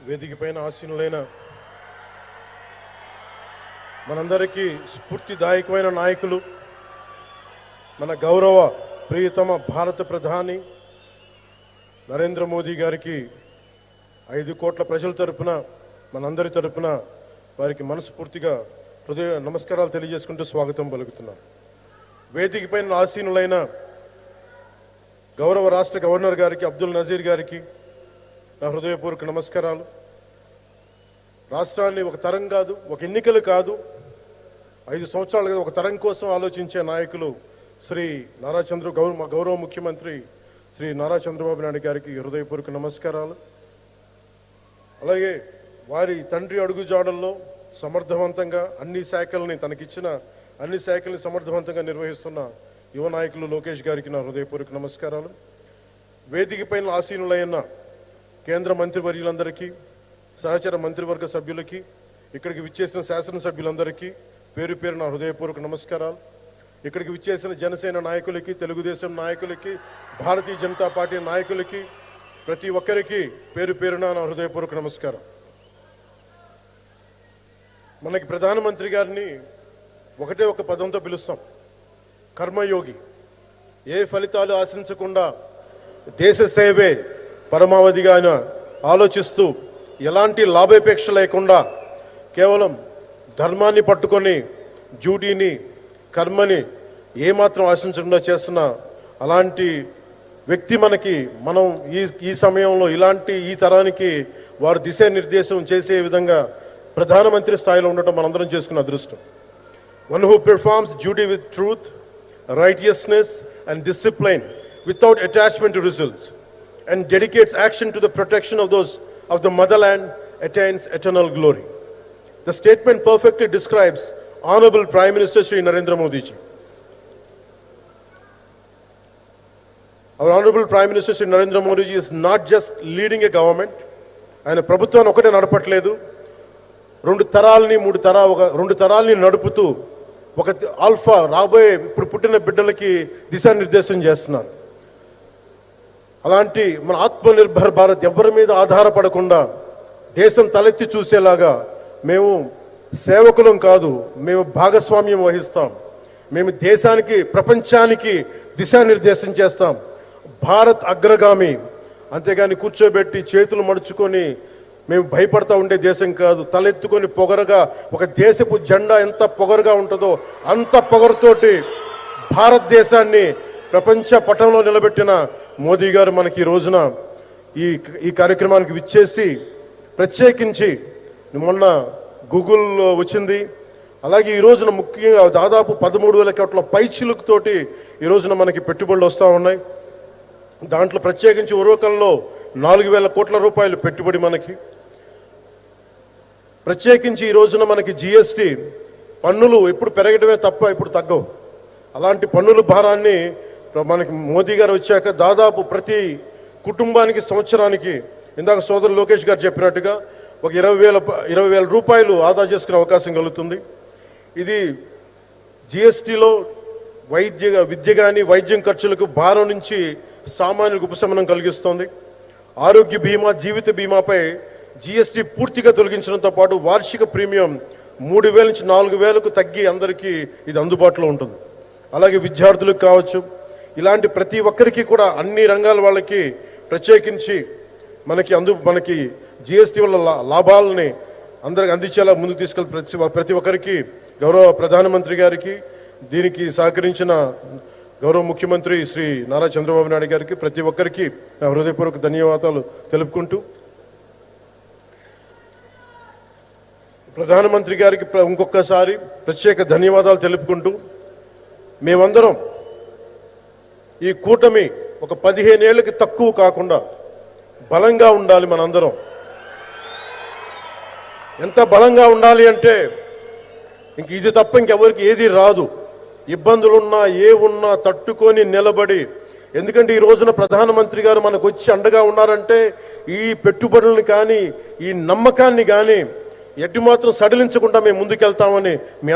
వేదికపైన ఆసీనులైన మనందరికీ స్ఫూర్తిదాయకమైన నాయకులు, మన గౌరవ ప్రియతమ భారత ప్రధాని నరేంద్ర మోదీ గారికి 5 కోట్ల ప్రజల తరపున, మనందరి తరపున వారికి మనస్ఫూర్తిగా హృదయ నమస్కారాలు తెలియజేసుకుంటూ స్వాగతం పలుకుతున్నాను. వేదికపైన ఆసీనులైన గౌరవ రాష్ట్ర గవర్నర్ గారికి, అబ్దుల్ నజీర్ గారికి నా హృదయపూర్వక నమస్కారాలు. రాష్ట్రాన్ని ఒక తరం కాదు, ఒక ఎన్నికలు కాదు, 5 సంవత్సరాలు కదా, ఒక తరం కోసం ఆలోచించే నాయకులు శ్రీ నారా గౌరవ ముఖ్యమంత్రి శ్రీ నారా చంద్రబాబు నాయుడు గారికి హృదయపూర్వక నమస్కారాలు. అలాగే వారి తండ్రి అడుగుజాడల్లో సమర్థవంతంగా అన్ని శాఖల్ని, తనకిచ్చిన అన్ని శాఖల్ని సమర్థవంతంగా నిర్వహిస్తున్న యువ నాయకులు లోకేష్ గారికి నా హృదయపూర్వక నమస్కారాలు. వేదికపైన ఆసీనులైన కేంద్ర మంత్రివర్యులందరికీ, సహచర మంత్రివర్గ సభ్యులకి, ఇక్కడికి విచ్చేసిన శాసనసభ్యులందరికీ పేరు పేరు నా హృదయపూర్వక నమస్కారాలు. ఇక్కడికి విచ్చేసిన జనసేన నాయకులకి, తెలుగుదేశం నాయకులకి, భారతీయ జనతా పార్టీ నాయకులకి, ప్రతి ఒక్కరికి పేరు పేరున నా హృదయపూర్వక నమస్కారం. మనకి ప్రధానమంత్రి గారిని ఒకటే ఒక పదంతో పిలుస్తాం, కర్మయోగి. ఏ ఫలితాలు ఆశించకుండా దేశ సేవే పరమావధిగా ఆయన ఆలోచిస్తూ, ఎలాంటి లాభాపేక్ష లేకుండా కేవలం ధర్మాన్ని పట్టుకొని డ్యూటీని, కర్మని ఏమాత్రం ఆశించకుండా చేస్తున్న అలాంటి వ్యక్తి మనం ఈ సమయంలో ఈ తరానికి వారు దిశానిర్దేశం చేసే విధంగా ప్రధానమంత్రి స్థాయిలో ఉండటం మనందరం చేసుకున్న అదృష్టం. One who performs duty with truth, righteousness and discipline without attachment to results and dedicates action to the protection of those of the motherland attains eternal glory. The statement perfectly describes Honorable Prime Minister Shri Narendra Modi ji. Our Honorable Prime Minister Shri Narendra Modi ji is not just leading a government. ఆయన ప్రభుత్వాన్ని ఒకటే నడపట్లేదు, 2 తరాలని నడుపుతూ ఒక alpha రాబోయే ఇప్పుడు పుట్టిన బిడ్డలకి దిశానిర్దేశం చేస్తున్నారు. అలాంటి మన ఆత్మనిర్భర్ భారత్ ఎవరి మీద ఆధారపడకుండా దేశం తలెత్తి చూసేలాగా మేము సేవకులం కాదు, మేము భాగస్వామ్యం వహిస్తాం. మేము దేశానికి, ప్రపంచానికి దిశానిర్దేశం చేస్తాం. భారత్ అగ్రగామి, అంతేగాని కూర్చోబెట్టి చేతులు మడుచుకొని మేము భయపడతా ఉండే దేశం కాదు. తలెత్తుకొని పొగరగా, ఒక దేశపు జెండా ఎంత పొగరుగా ఉంటుందో అంత పొగరుతోటి భారతదేశాన్ని ప్రపంచ పటంలో నిలబెట్టిన మోదీ గారు మనకి ఈ రోజున ఈ కార్యక్రమానికి విచ్చేసి, ప్రత్యేకించి మొన్న గూగుల్లో వచ్చింది, అలాగే ఈ రోజున ముఖ్యంగా దాదాపు 13,000 కోట్ల పైచిలుకుతోటి ఈ రోజున మనకి పెట్టుబడులు వస్తూ ఉన్నాయి. దాంట్లో ప్రత్యేకించి ఉరవకంలో 4,000 కోట్ల రూపాయలు పెట్టుబడి మనకి. ప్రత్యేకించి ఈ రోజున మనకి జిఎస్టీ పన్నులు ఎప్పుడు పెరగడమే తప్ప ఇప్పుడు తగ్గవు. అలాంటి పన్నుల భారాన్ని మనకి మోదీ గారు వచ్చాక దాదాపు ప్రతి కుటుంబానికి సంవత్సరానికి, ఇందాక సోదరు లోకేష్ గారు చెప్పినట్టుగా, ఒక 20,000 రూపాయలు ఆదా చేసుకునే అవకాశం కలుగుతుంది. ఇది జిఎస్టీలో విద్య కానీ వైద్యం ఖర్చులకు భారం నుంచి సామాన్యులకు ఉపశమనం కలిగిస్తుంది. ఆరోగ్య బీమా, జీవిత బీమాపై జిఎస్టీ పూర్తిగా తొలగించడంతో పాటు వార్షిక ప్రీమియం 3,000 నుంచి 4,000కు తగ్గి అందరికీ ఇది అందుబాటులో ఉంటుంది. అలాగే విద్యార్థులకు కావచ్చు, ఇలాంటి ప్రతి ఒక్కరికి కూడా అన్ని రంగాల వాళ్ళకి ప్రత్యేకించి మనకి జిఎస్టీ వల్ల లాభాలని అందరికి అందించేలా ముందుకు తీసుకెళ్ళి ప్రతి ఒక్కరికి, గౌరవ ప్రధానమంత్రి గారికి, దీనికి సహకరించిన గౌరవ ముఖ్యమంత్రి శ్రీ నారా చంద్రబాబు నాయుడు గారికి, ప్రతి ఒక్కరికి నా హృదయపూర్వక ధన్యవాదాలు తెలుపుకుంటూ, ప్రధానమంత్రి గారికి ఇంకొకసారి ప్రత్యేక ధన్యవాదాలు తెలుపుకుంటూ, మేమందరం ఈ కూటమి ఒక 15 ఏళ్ళకి తక్కువ కాకుండా బలంగా ఉండాలి. మనందరం ఎంత బలంగా ఉండాలి అంటే ఇది తప్ప ఇంకెవరికి ఏది రాదు. ఇబ్బందులున్నా ఉన్నా తట్టుకొని నిలబడి, ఎందుకంటే ఈ రోజున ప్రధానమంత్రి గారు మనకు వచ్చి అండగా ఉన్నారంటే ఈ పెట్టుబడులను కానీ, ఈ నమ్మకాన్ని కానీ ఎటు మాత్రం సడలించకుండా మేము ముందుకెళ్తామని మీ